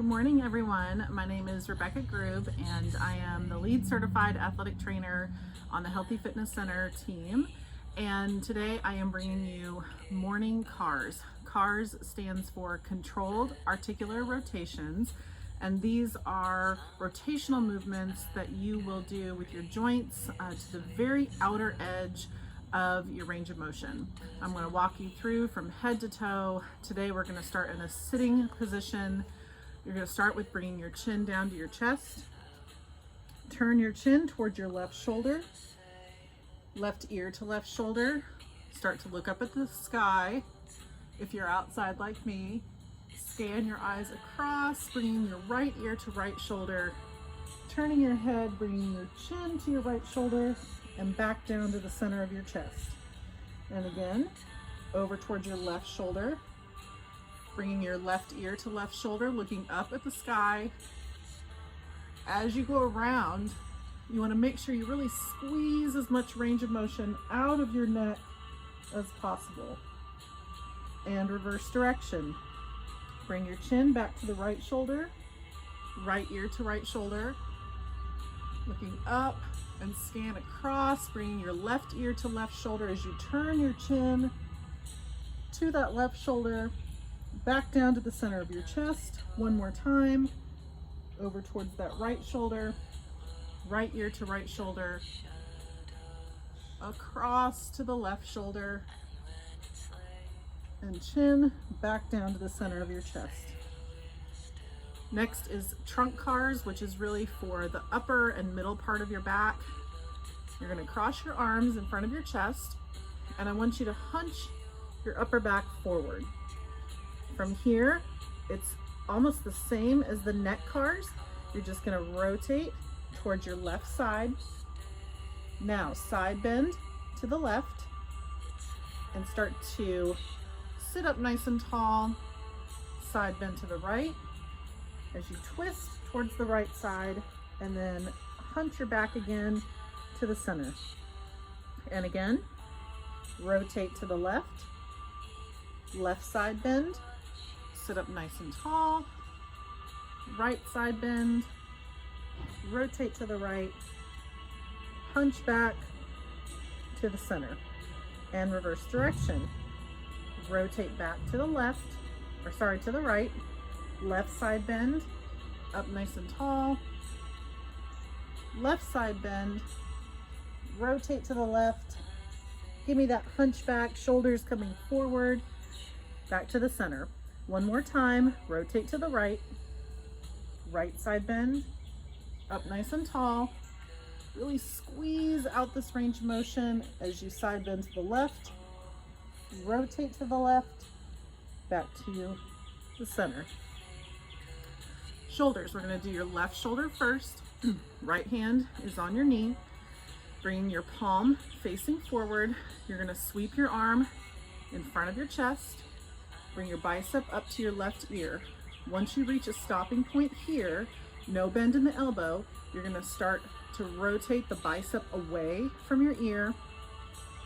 Good morning, everyone. My name is Rebekah Grube, and I am the lead certified athletic trainer on the Healthy Fitness Center team. And today I am bringing you morning CARS. CARS stands for Controlled Articular Rotations, and these are rotational movements that you will do with your joints to the very outer edge of your range of motion. I'm going to walk you through from head to toe. Today we're going to start in a sitting position. You're going to start with bringing your chin down to your chest. Turn your chin towards your left shoulder, left ear to left shoulder. Start to look up at the sky. If you're outside like me, scan your eyes across, bringing your right ear to right shoulder, turning your head, bringing your chin to your right shoulder, and back down to the center of your chest. And again, over towards your left shoulder, bringing your left ear to left shoulder, looking up at the sky. As you go around, you want to make sure you really squeeze as much range of motion out of your neck as possible. And reverse direction. Bring your chin back to the right shoulder, right ear to right shoulder, looking up and scan across, bringing your left ear to left shoulder as you turn your chin to that left shoulder, back down to the center of your chest. One more time, over towards that right shoulder, right ear to right shoulder, across to the left shoulder, and chin back down to the center of your chest. Next is trunk CARS, which is really for the upper and middle part of your back. You're going to cross your arms in front of your chest, and I want you to hunch your upper back forward. From here, it's almost the same as the neck CARS. You're just going to rotate towards your left side. Now side bend to the left and start to sit up nice and tall. Side bend to the right as you twist towards the right side, and then hunch your back again to the center. And again, rotate to the left, left side bend, sit up nice and tall, right side bend, rotate to the right, hunch back to the center, and reverse direction. Rotate back to the left, to the right, left side bend, up nice and tall, left side bend, rotate to the left, give me that hunch back, shoulders coming forward, back to the center. One more time, rotate to the right, right side bend, up nice and tall. Really squeeze out this range of motion as you side bend to the left, rotate to the left, back to the center. Shoulders, we're going to do your left shoulder first. Right hand is on your knee, bringing your palm facing forward. You're going to sweep your arm in front of your chest. Bring your bicep up to your left ear. Once you reach a stopping point here, no bend in the elbow, you're going to start to rotate the bicep away from your ear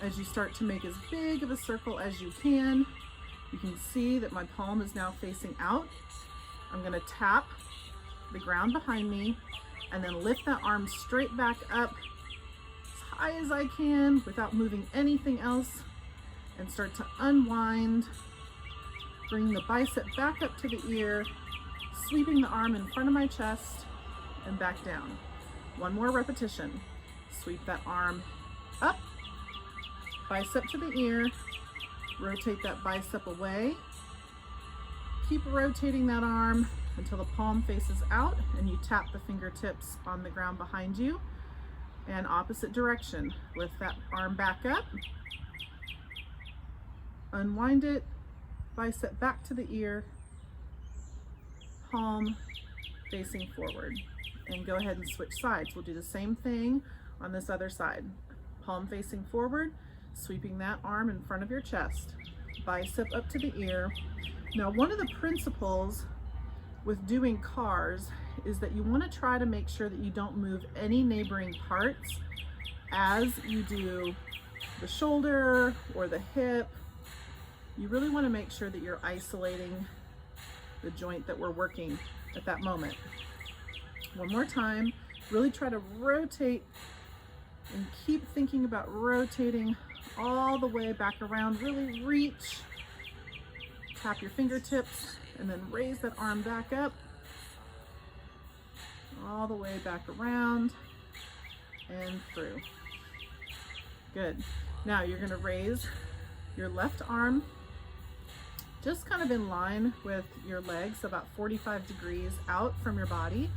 as you start to make as big of a circle as you can. You can see that my palm is now facing out. I'm going to tap the ground behind me and then lift that arm straight back up as high as I can without moving anything else, and start to unwind. Bring the bicep back up to the ear, sweeping the arm in front of my chest and back down. One more repetition. Sweep that arm up, bicep to the ear, rotate that bicep away. Keep rotating that arm until the palm faces out and you tap the fingertips on the ground behind you. And opposite direction. Lift that arm back up, unwind it, bicep back to the ear, palm facing forward. And go ahead and switch sides. We'll do the same thing on this other side. Palm facing forward, sweeping that arm in front of your chest, bicep up to the ear. Now, one of the principles with doing CARS is that you want to try to make sure that you don't move any neighboring parts as you do the shoulder or the hip. You really want to make sure that you're isolating the joint that we're working at that moment. One more time, really try to rotate and keep thinking about rotating all the way back around. Really reach, tap your fingertips, and then raise that arm back up, all the way back around and through. Good. Now you're going to raise your left arm just kind of in line with your legs, about 45 degrees out from your body.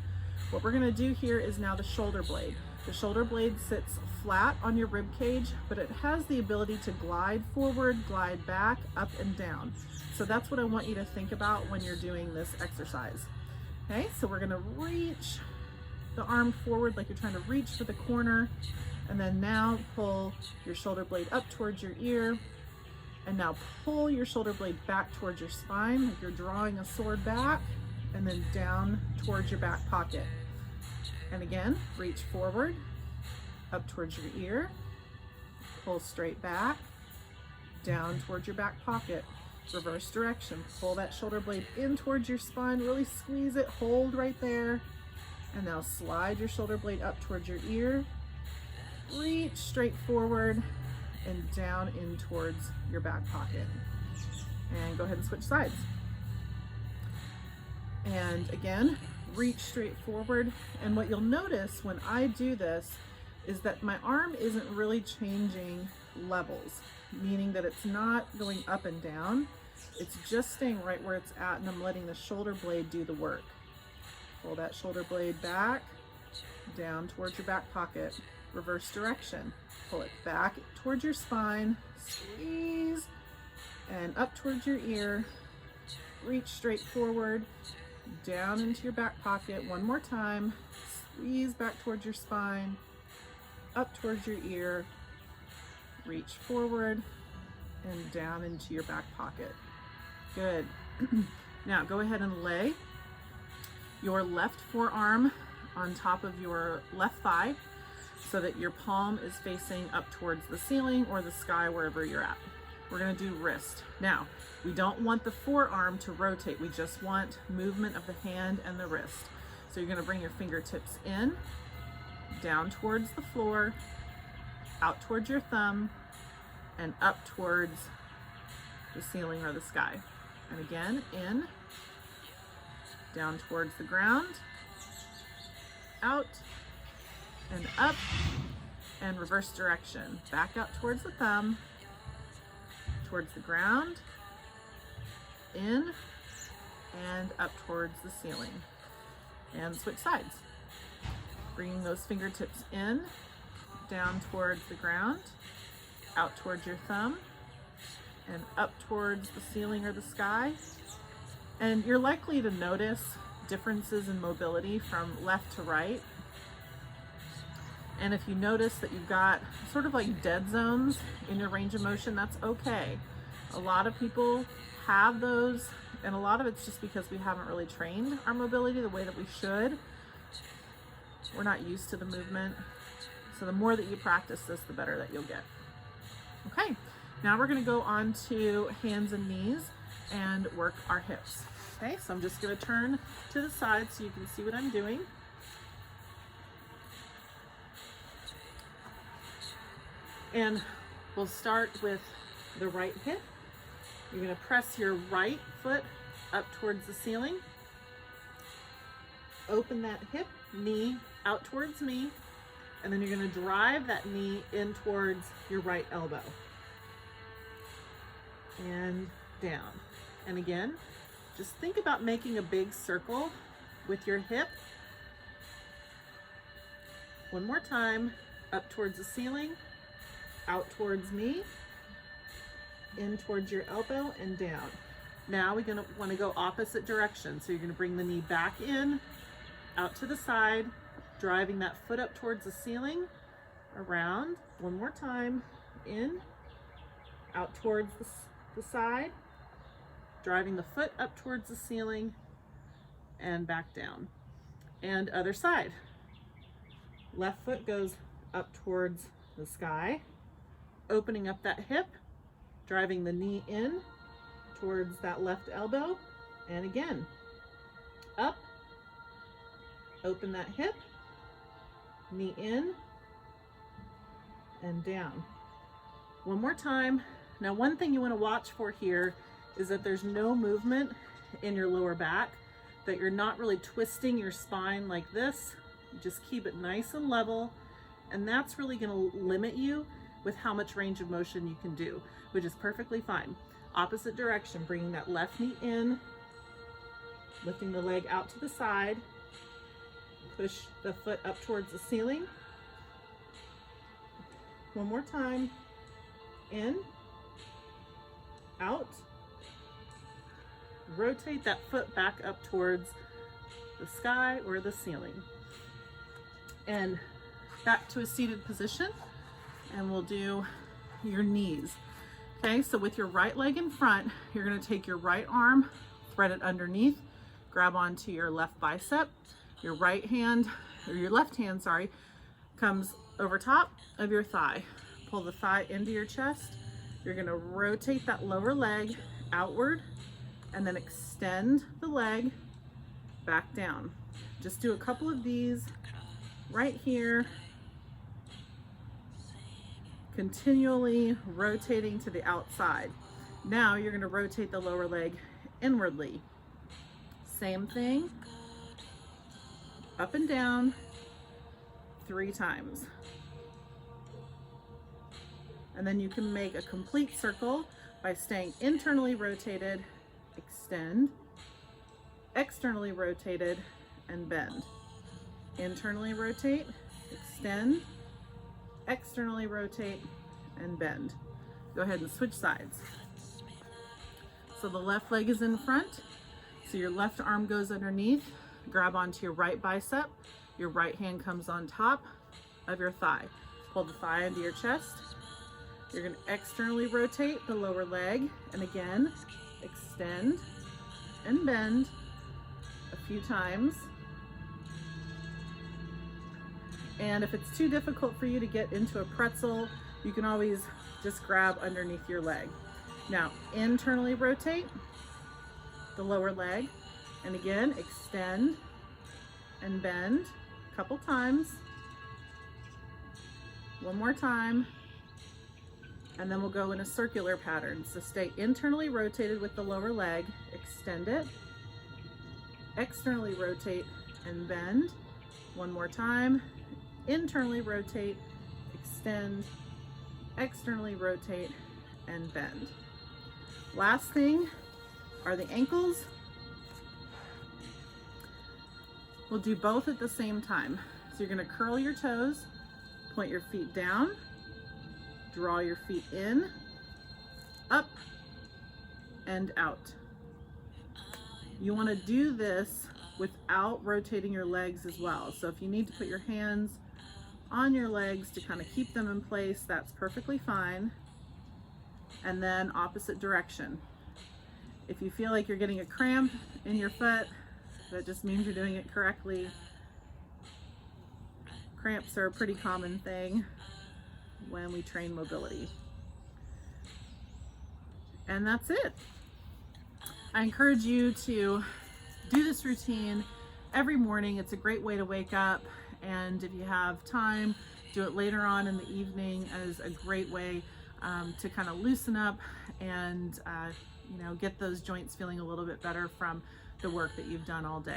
What we're going to do here is now the shoulder blade. The shoulder blade sits flat on your rib cage, but it has the ability to glide forward, glide back, up and down. So that's what I want you to think about when you're doing this exercise. Okay, so we're going to reach the arm forward like you're trying to reach for the corner, and then now pull your shoulder blade up towards your ear, and now pull your shoulder blade back towards your spine like you're drawing a sword back, and then down towards your back pocket. And again, reach forward, up towards your ear, pull straight back, down towards your back pocket, reverse direction. Pull that shoulder blade in towards your spine, really squeeze it, hold right there. And now slide your shoulder blade up towards your ear, reach straight forward and down in towards your back pocket. And go ahead and switch sides. And again, reach straight forward. And what you'll notice when I do this is that my arm isn't really changing levels, meaning that it's not going up and down. It's just staying right where it's at, and I'm letting the shoulder blade do the work. Pull that shoulder blade back, down towards your back pocket, reverse direction. Pull it back towards your spine, squeeze, and up towards your ear. Reach straight forward, down into your back pocket. One more time. Squeeze back towards your spine, up towards your ear. Reach forward and down into your back pocket. Good. Now go ahead and lay your left forearm on top of your left thigh so that your palm is facing up towards the ceiling or the sky, wherever you're at. We're going to do wrist. Now, we don't want the forearm to rotate. We just want movement of the hand and the wrist. So you're going to bring your fingertips in, down towards the floor, out towards your thumb, and up towards the ceiling or the sky. And again, in, down towards the ground, out, and up, and reverse direction. Back out towards the thumb, towards the ground, in, and up towards the ceiling. And switch sides. Bringing those fingertips in, down towards the ground, out towards your thumb, and up towards the ceiling or the sky. And you're likely to notice differences in mobility from left to right. And if you notice that you've got sort of like dead zones in your range of motion, that's okay. A lot of people have those, and a lot of it's just because we haven't really trained our mobility the way that we should. We're not used to the movement. So the more that you practice this, the better that you'll get. Okay, now we're gonna go on to hands and knees and work our hips. Okay, so I'm just gonna turn to the side so you can see what I'm doing. And we'll start with the right hip. You're gonna press your right foot up towards the ceiling. Open that hip, knee out towards me, and then you're gonna drive that knee in towards your right elbow. And down. And again, just think about making a big circle with your hip. One more time, up towards the ceiling, out towards me, in towards your elbow, and down. Now we're gonna wanna go opposite direction. So you're gonna bring the knee back in, out to the side, driving that foot up towards the ceiling, around. One more time, in, out towards the side, driving the foot up towards the ceiling, and back down. And other side. Left foot goes up towards the sky, opening up that hip, driving the knee in towards that left elbow, And again, up, open that hip, knee in, and down. One more time. Now, one thing you want to watch for here is that there's no movement in your lower back, that you're not really twisting your spine like this. You just keep it nice and level, and that's really going to limit you with how much range of motion you can do, which is perfectly fine. Opposite direction, bringing that left knee in, lifting the leg out to the side, push the foot up towards the ceiling. One more time, in, out, rotate that foot back up towards the sky or the ceiling. And back to a seated position, and we'll do your knees. Okay, so with your right leg in front, you're gonna take your right arm, thread it underneath, grab onto your left bicep, your right hand, or your left hand, sorry, comes over top of your thigh. Pull the thigh into your chest. You're gonna rotate that lower leg outward and then extend the leg back down. Just do a couple of these right here, continually rotating to the outside. Now you're gonna rotate the lower leg inwardly. Same thing, up and down 3 times. And then you can make a complete circle by staying internally rotated, extend, externally rotated, and bend. Internally rotate, extend, externally rotate, and bend. Go ahead and switch sides. So the left leg is in front, so your left arm goes underneath, grab onto your right bicep, your right hand comes on top of your thigh. Pull the thigh into your chest. You're going to externally rotate the lower leg, and again, extend and bend a few times. And if it's too difficult for you to get into a pretzel, you can always just grab underneath your leg. Now, internally rotate the lower leg, and again, extend and bend a couple times. One more time. And then we'll go in a circular pattern. So stay internally rotated with the lower leg, extend it, externally rotate and bend. One more time, internally rotate, extend, externally rotate and bend. Last thing are the ankles. We'll do both at the same time. So you're gonna curl your toes, point your feet down, draw your feet in, up, and out. You want to do this without rotating your legs as well. So if you need to put your hands on your legs to kind of keep them in place, that's perfectly fine. And then opposite direction. If you feel like you're getting a cramp in your foot, that just means you're doing it correctly. Cramps are a pretty common thing when we train mobility. And that's it. I encourage you to do this routine every morning. It's a great way to wake up, and if you have time, do it later on in the evening as a great way to kind of loosen up and get those joints feeling a little bit better from the work that you've done all day.